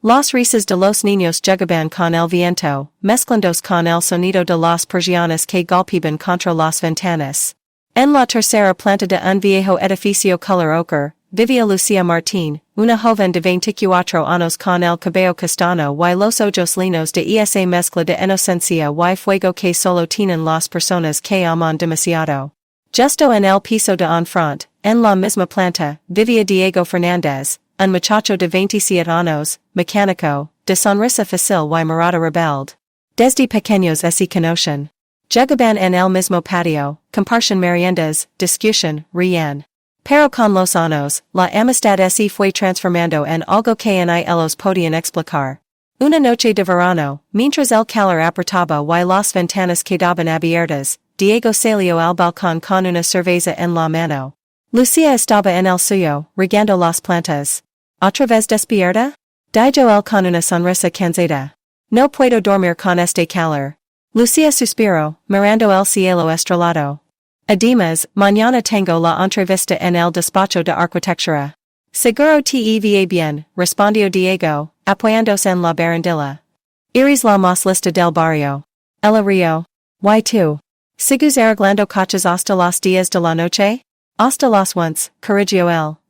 Las risas de los niños jugaban con el viento, mezclándose con el sonido de las persianas que golpeaban contra las ventanas. En la tercera planta de un viejo edificio color ochre, vivía Lucía Martín, una joven de 24 años con el cabello castaño y los ojos linos de esa mezcla de inocencia y fuego que solo tienen las personas que aman demasiado. Justo en el piso de enfrente, en la misma planta, vivía Diego Fernández, un muchacho de 27 años, mecánico, de sonrisa fácil y mirada rebelde. Desde pequeños se conocen. Jugaban en el mismo patio, compartían meriendas, discutían, rían. Pero con los años, la amistad se fue transformando en algo que ni ellos podían explicar. Una noche de verano, mientras el calor apretaba y las ventanas quedaban abiertas, Diego salió al balcón con una cerveza en la mano. Lucía estaba en el suyo, regando las plantas. ¿Otra vez despierta? Dijo él con una sonrisa cansada. No puedo dormir con este calor. Lucía suspiró, mirando el cielo estrellado. Además, mañana tengo la entrevista en el despacho de arquitectura. Seguro te va bien, respondió Diego, apoyándose en la barandilla. Iris la más lista del barrio. Ella rió. ¿Y tú? ¿Sigues arreglando coches hasta los días de la noche? Hasta las once, corrigió él.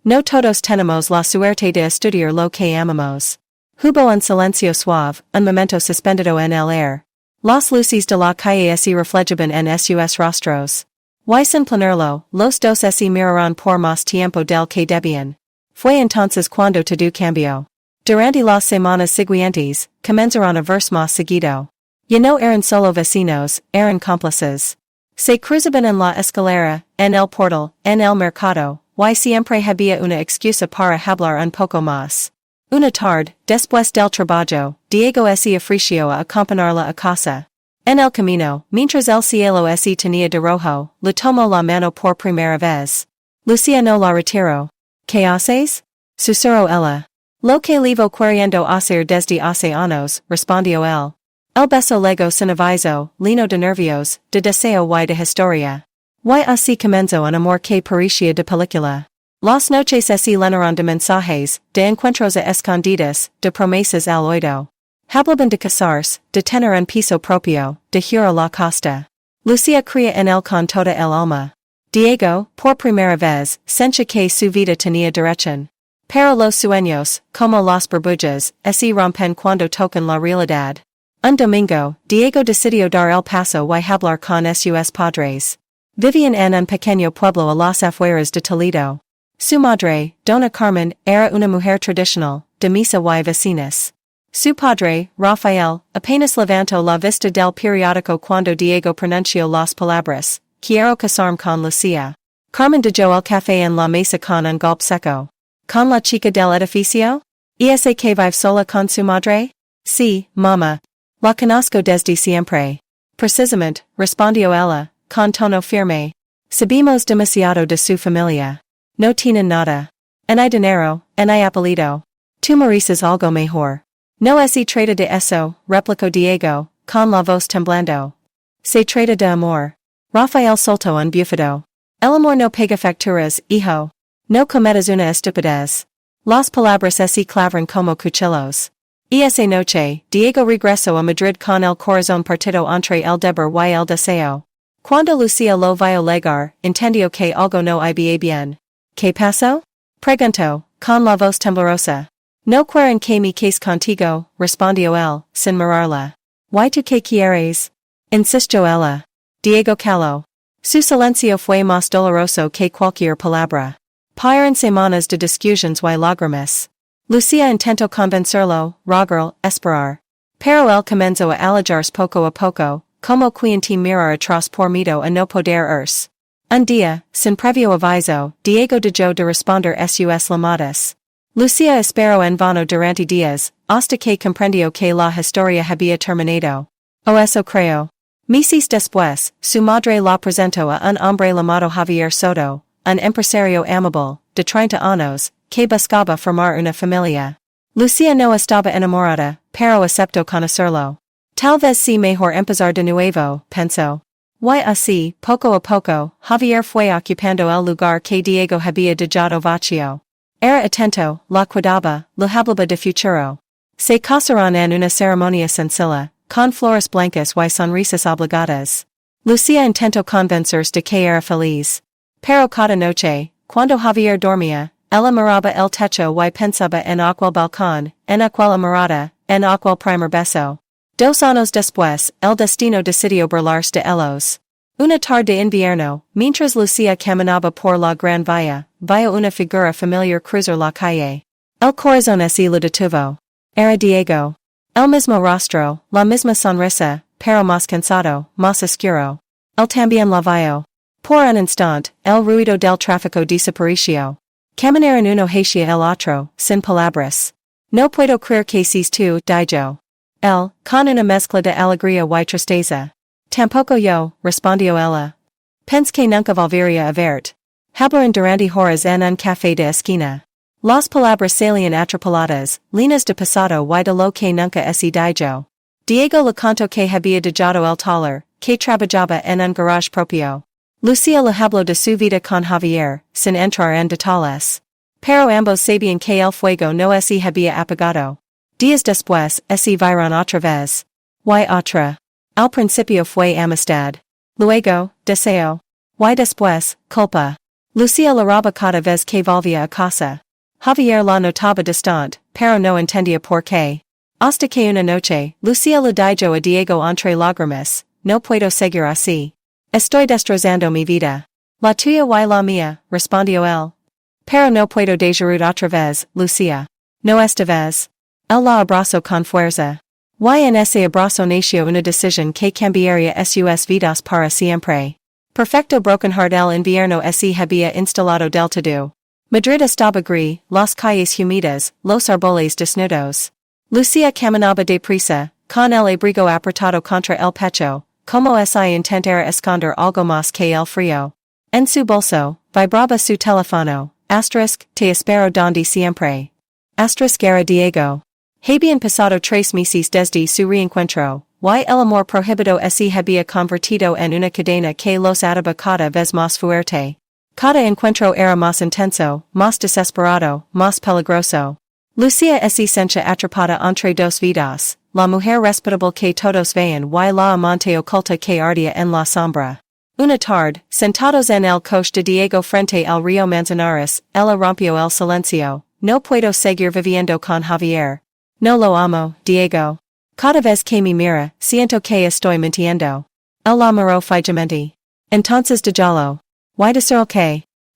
No todos tenemos la suerte de estudiar lo que amamos. Hubo un silencio suave, un momento suspendido en el aire. Las luces de la calle se reflejaban en sus rostros. Y sin planearlo, los dos se miraron por más tiempo del que debían. Fue entonces cuando todo cambió. Durante las semanas siguientes, comenzaron a verse más seguido. Ya no eran solo vecinos, eran cómplices. Se cruzaban en la escalera, en el portal, en el mercado, y siempre había una excusa para hablar un poco más. Una tarde, después del trabajo, Diego se ofreció a acompañarla a casa. En el camino, mientras el cielo se tenía de rojo, le tomó la mano por primera vez. Lucía no la retiró. ¿Qué haces? Susurró ella. Lo que llevo queriendo hacer desde hace años, respondió él. El beso luego sin aviso, lleno de nervios, de deseo y de historia. Y así comenzó un amor que parecía de película. Las noches se llenaron de mensajes, de encuentros a escondidas, de promesas al oído. Hablaban de casarse, de tener un piso propio, de ir a la costa. Lucía creía en él con toda el alma. Diego, por primera vez, sentía que su vida tenía dirección. Pero los sueños, como las burbujas, se rompen cuando tocan la realidad. Un domingo, Diego decidió dar el paso y hablar con sus padres. Vivían en un pequeño pueblo a las afueras de Toledo. Su madre, Dona Carmen, era una mujer tradicional, de misa y vecinas. Su padre, Rafael, apenas levantó la vista del periódico cuando Diego pronunció las palabras, quiero casarme con Lucía. Carmen dejó el café en la mesa con un golpe seco. ¿Con la chica del edificio? ¿Es que vive sola con su madre? Sí, mamá. La conozco desde siempre. Precisamente, respondió ella, con tono firme. Sabemos demasiado de su familia. No tienen nada. Ni dinero, ni apellido. Tú mereces algo mejor. No se trata de eso, replicó Diego, con la voz temblando. Se trata de amor. Rafael soltó un bufado. El amor no paga facturas, hijo. No cometas una estupidez. Las palabras se clavaron como cuchillos. Esa noche, Diego regresó a Madrid con el corazón partido entre el deber y el deseo. Cuando Lucía lo vio llegar, entendió que algo no iba bien. ¿Qué pasó? Preguntó, con la voz temblorosa. No quieren que me case contigo, respondió él, sin mirarla. ¿Y tú qué quieres? Insistió ella. Diego calló. Su silencio fue más doloroso que cualquier palabra. Pasaron semanas de discusiones y lágrimas. Lucía intentó convencerlo, rogar, esperar. Pero él comenzó a alejarse poco a poco, como quien te mirar atrás por miedo a no poder irse. Un día, sin previo aviso, Diego dejó de responder sus llamadas. Lucía esperó en vano durante días, hasta que comprendió que la historia había terminado. O eso creo. Meses después, su madre la presentó a un hombre llamado Javier Soto, un empresario amable, de 30 años, que buscaba formar una familia. Lucía no estaba enamorada, pero aceptó conocerlo. Tal vez sí mejor empezar de nuevo, pensó. Y así, poco a poco, Javier fue ocupando el lugar que Diego había dejado vacío. Era atento, la cuidaba, le hablaba de futuro. Se casaron en una ceremonia sencilla, con flores blancas y sonrisas obligadas. Lucía intentó convencerse de que era feliz. Pero cada noche, cuando Javier dormía, ella miraba el techo y pensaba en aquel balcón, en aquella mirada, en aquel primer beso. 2 años después, el destino decidió burlarse de ellos. Una tarde de invierno, mientras Lucía caminaba por la gran vía, vio una figura familiar cruzar la calle. El corazón así lo detuvo. Era Diego. El mismo rostro, la misma sonrisa, pero más cansado, más oscuro. Él también la vio. Por un instante, el ruido del tráfico desapareció. Caminaron uno hacia el otro, sin palabras. No puedo creer que seas tú, Diego. Él, con una mezcla de alegría y tristeza. Tampoco yo, respondió ella. Pense que nunca volvería a verte. Hablaron durante horas en un café de esquina. Las palabras salían atropeladas, líneas de pasado y de lo que nunca es Diego. Diego le contó que había dejado el taller, que trabajaba en un garage propio. Lucía le habló de su vida con Javier, sin entrar en detalles. Pero ambos sabían que el fuego no se había apagado. Días después, se vieron otra vez. Y otra. Al principio fue amistad. Luego, deseo. Y después, culpa. Lucía lloraba cada vez que volvía a casa. Javier la notaba distante, pero no entendía por qué. Hasta que una noche, Lucía le dijo a Diego entre lágrimas, no puedo seguir así. Estoy destrozando mi vida. La tuya y la mía, respondió él. Pero no puedo dejar otra vez, Lucía. No esta vez. Él la abrazó con fuerza. Y en ese abrazo nació una decisión que cambiaría sus vidas para siempre. Perfecto broken heart el invierno se había instalado del todo. Madrid estaba gris, las calles húmedas, los árboles desnudos. Lucía caminaba deprisa, con el abrigo apretado contra el pecho, como si intentara esconder algo más que el frío. En su bolso, vibraba su teléfono, te espero donde siempre. Era Diego. Habían pasado 3 meses desde su reencuentro, y el amor prohibido se había convertido en una cadena que los ataba cada vez más fuerte. Cada encuentro era más intenso, más desesperado, más peligroso. Lucía se sentía atrapada entre dos vidas, la mujer respetable que todos veían y la amante oculta que ardía en la sombra. Una tarde, sentados en el coche de Diego frente al río Manzanares, ella rompió el silencio. No puedo seguir viviendo con Javier. No lo amo, Diego. Cada vez que me mira, siento que estoy mintiendo. Él la miró fijamente. Entonces déjalo. ¿Y decir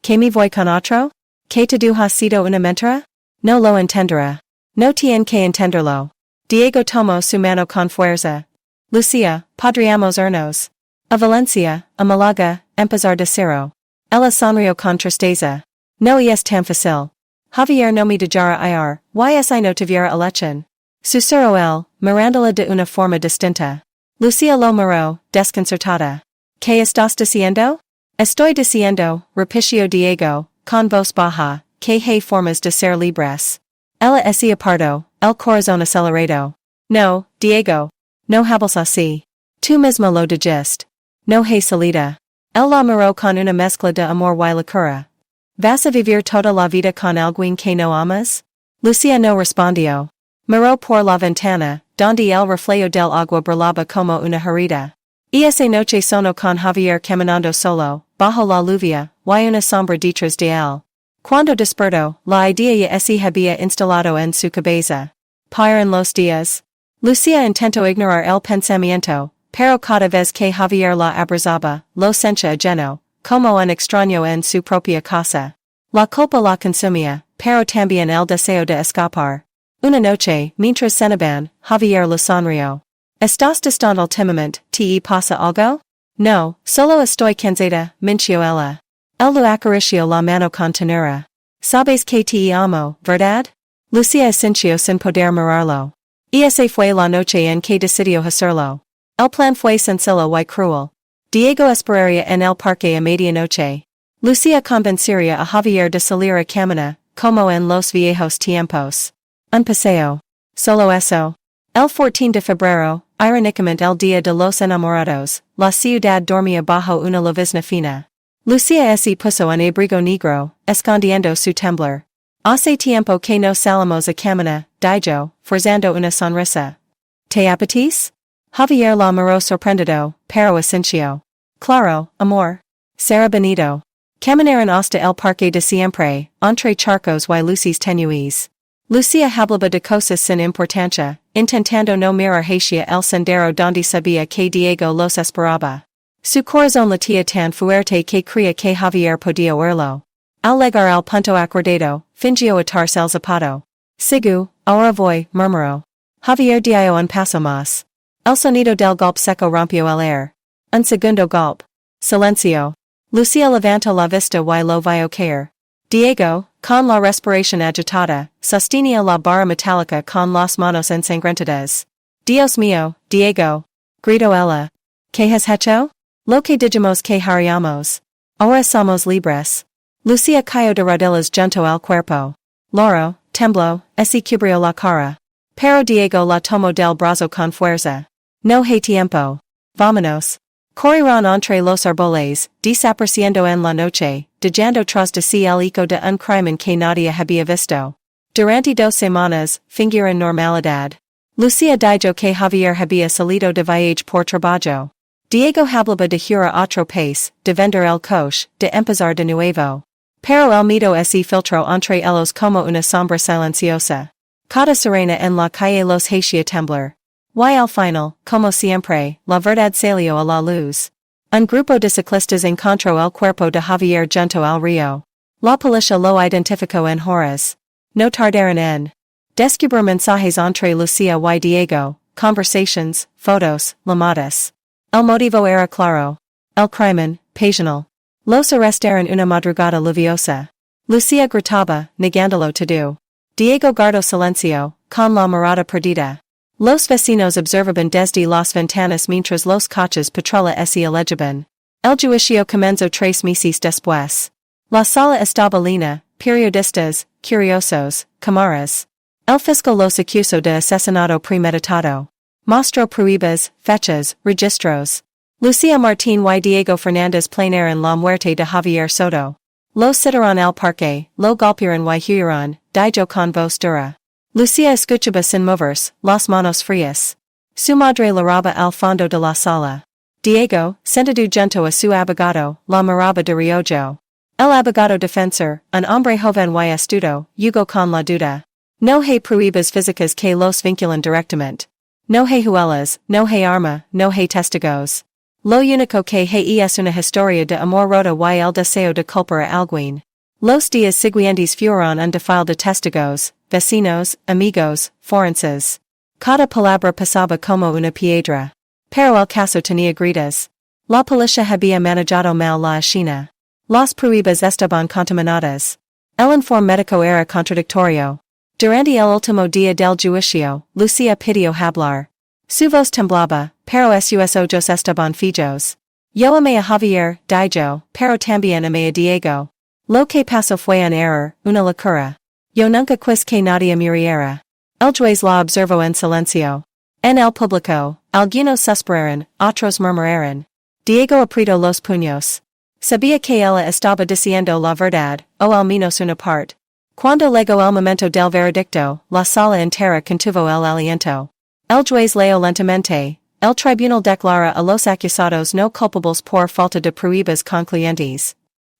que me voy con otro? ¿Que todo ha sido una mentira? No lo entenderá. No tiene que entenderlo. Diego tomó su mano con fuerza. Lucía, podríamos irnos. A Valencia, a Málaga, empezar de cero. Ella sonrió con tristeza. No es tan fácil. Javier no me dejará ir, y no tuviera elección. Susurró él, mirándola de una forma distinta. Lucía lo miró, desconcertada. ¿Qué estás diciendo? Estoy diciendo, repitió Diego, con voz baja, que hay formas de ser libres. Ella se apartó, el corazón acelerado. No, Diego. No hables así. Tú mismo lo dijiste. No hay salida. Él la miró con una mezcla de amor y locura. ¿Vas a vivir toda la vida con alguien que no amas? Lucía no respondió. Miró por la ventana, donde el reflejo del agua brillaba como una herida. Esa noche sonó con Javier caminando solo, bajo la lluvia, y una sombra detrás de él. Cuando despertó, la idea ya se había instalado en su cabeza. Paran los días. Lucía intentó ignorar el pensamiento, pero cada vez que Javier la abrazaba, lo sentía lleno, como un extraño en su propia casa. La culpa la consumía, pero también el deseo de escapar. Una noche, mientras cenaban, Javier le sonrió. ¿Estás distante últimamente? ¿Te pasa algo? No, solo estoy cansada, mintió ella. Él le acarició la mano con ternura. Sabes que te amo, ¿verdad? Lucía asintió sin poder mirarlo. Esa fue la noche en que decidió hacerlo. El plan fue sencillo y cruel. Diego esperaría en el parque a medianoche. Lucía convencería a Javier de salir a caminar, como en los viejos tiempos. Un paseo. Solo eso. El 14 de febrero, irónicamente el día de los enamorados, la ciudad dormía bajo una llovizna fina. Lucía se puso un abrigo negro, escondiendo su temblor. Hace tiempo que no salimos a caminar, dijo, forzando una sonrisa. ¿Te apetece? Javier la miró sorprendido, pero asintió. Claro, amor. Será bonito. Caminaron hasta el parque de siempre, entre charcos y luces tenues. Lucía hablaba de cosas sin importancia, intentando no mirar hacia el sendero donde sabía que Diego los esperaba. Su corazón latía tan fuerte que creía que Javier podía oírlo. Al llegar al punto acordado, fingió atarse el zapato. Sigu, ahora voy, murmuró. Javier dio un paso más. El sonido del golpe seco rompió el aire. Un segundo golpe. Silencio. Lucía levantó la vista y lo vio caer. Diego, con la respiración agitada, sostenía la barra metálica con las manos ensangrentadas. Dios mío, Diego. Gritó ella. ¿Qué has hecho? Lo que dijimos que haríamos. Ahora somos libres. Lucía cayó de rodillas junto al cuerpo. Loro, tembló, y cubrió la cara. Pero Diego la tomó del brazo con fuerza. No hay tiempo. Vámonos. Corrieron entre los árboles, desapareciendo en la noche, dejando tras de sí el eco de un crimen que nadie había visto. Durante 2 semanas, fingieron normalidad. Lucía dijo que Javier había salido de viaje por trabajo. Diego hablaba de ir a otro país, de vender el coche, de empezar de nuevo. Pero el miedo se filtró entre ellos como una sombra silenciosa. Cada serena en la calle los hacía temblar. Y al final, como siempre, la verdad salió a la luz. Un grupo de ciclistas encontró el cuerpo de Javier junto al río. La policía lo identificó en horas. No tardaron en descubrir mensajes entre Lucía y Diego, conversations, fotos, llamadas. El motivo era claro. El crimen, pasional. Los arrestaron una madrugada lluviosa. Lucía gritaba, negándolo todo. Diego guardó silencio, con la mirada perdida. Los vecinos observaban desde las ventanas mientras los coches patrulla se alejaban. El juicio comenzó 3 meses después. La sala estaba llena, periodistas, curiosos, cámaras. El fiscal los acusó de asesinato premeditado. Mostró pruebas, fechas, registros. Lucía Martín y Diego Fernández planearon la muerte de Javier Soto. Los citaron al parque, lo golpearon y huyeron, dijo con voz dura. Lucía escuchaba sin moverse, las manos frías. Su madre lloraba al fondo de la sala. Diego, sentado junto a su abogado, la miraba de reojo. El abogado defensor, un hombre joven y astuto, jugó con la duda. No hay pruebas físicas que los vinculan directamente. No hay huellas, no hay arma, no hay testigos. Lo único que hay es una historia de amor rota y el deseo de culpar a alguien. Los días siguientes fueron un desfile de testigos, vecinos, amigos, forenses. Cada palabra pasaba como una piedra. Pero el caso tenía gritas. La policía había manejado mal la escena. Las pruebas estaban contaminadas. El informe médico era contradictorio. Durante el último día del juicio, Lucía pidió hablar. Su voz temblaba, pero sus ojos estaban fijos. Yo amé a Javier, dijo, pero también amé a Diego. Lo que pasó fue un error, una locura. Yo nunca quis que nadie muriera. El juez la observó en silencio. En el público, algunos suspiraron, otros murmuraron. Diego apretó los puños. Sabía que ella estaba diciendo la verdad, o al menos una parte. Cuando llegó el momento del veredicto, la sala entera contuvo el aliento. El juez leyó lentamente. El tribunal declara a los acusados no culpables por falta de pruebas concluyentes.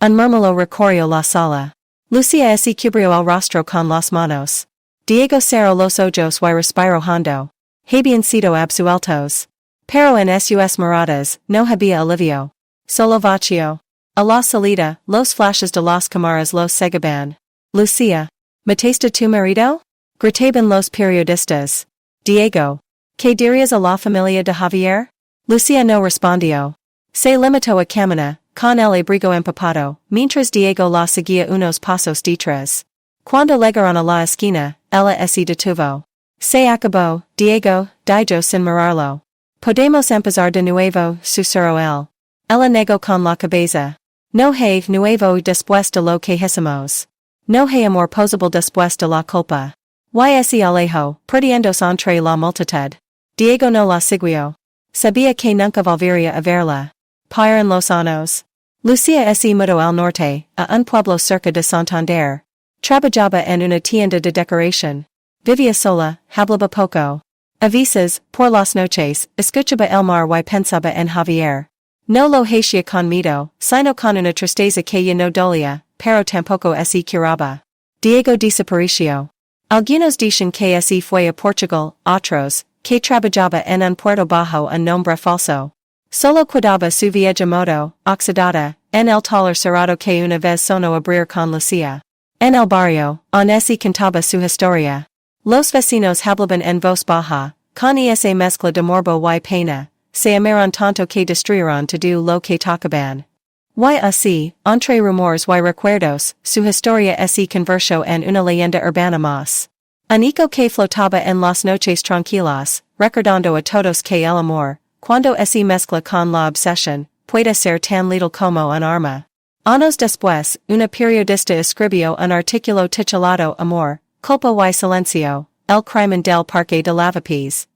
Un murmullo recorrió la sala. Lucía se cubrió el rostro con las manos. Diego cerró los ojos y respiró hondo. Habían sido absueltos. Pero en sus miradas, no había alivio. Solo vacío. A la salida, los flashes de las cámaras los seguían. Lucía. ¿Mataste a tu marido? Gritaban los periodistas. Diego. ¿Qué dirías a la familia de Javier? Lucía no respondió. Se limitó a caminar, con el abrigo empapado, mientras Diego la seguía unos pasos detrás. Cuando llegaron a la esquina, ella se detuvo. Se acabó, Diego, dijo sin mirarlo. Podemos empezar de nuevo, susurró él. Ella negó con la cabeza. No hay nuevo después de lo que hicimos. No hay amor posible después de la culpa. Y se alejó, perdiéndose entre la multitud. Diego no la siguió. Sabía que nunca volvería a verla. Pasaron los años. Lucía se mudó al norte, a un pueblo cerca de Santander. Trabajaba en una tienda de decoración. Vivía sola, hablaba poco. A veces, por las noches, escuchaba el mar y pensaba en Javier. No lo hacía con miedo, sino con una tristeza que ya no dolía, pero tampoco se curaba. Diego desapareció. Algunos dicen que se fue a Portugal, otros, que trabajaba en un puerto bajo un nombre falso. Solo cuidaba su vieja moto, oxidada, en el taller cerrado que una vez sonó abrir con Lucía. En el barrio, se cantaba su historia. Los vecinos hablaban en voz baja, con esa mezcla de morbo y pena, se amaron tanto que destruyeron todo lo que tocaban. Y así, entre rumores y recuerdos, su historia se convirtió en una leyenda urbana más. Un eco que flotaba en las noches tranquilas, recordando a todos que el amor, cuando se mezcla con la obsesión, puede ser tan letal como un arma. Años después, una periodista escribió un artículo titulado Amor, culpa y silencio, el crimen del parque de Lavapiés.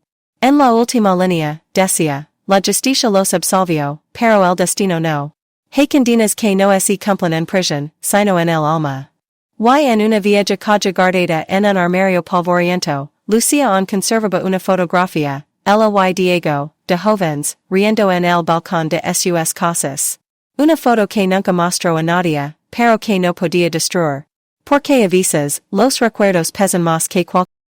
En la última línea, decía, la justicia los absolvió, pero el destino no. Hay condenas que no se cumplen en prisión, sino en el alma. Y en una vieja caja guardada en un armario polvoriento, Lucía aún conservaba una fotografía, ella y Diego, de jóvenes, riendo en el balcón de sus casas. Una foto que nunca mostró a nadie, pero que no podía destruir. Porque a veces, los recuerdos pesan más que cualquier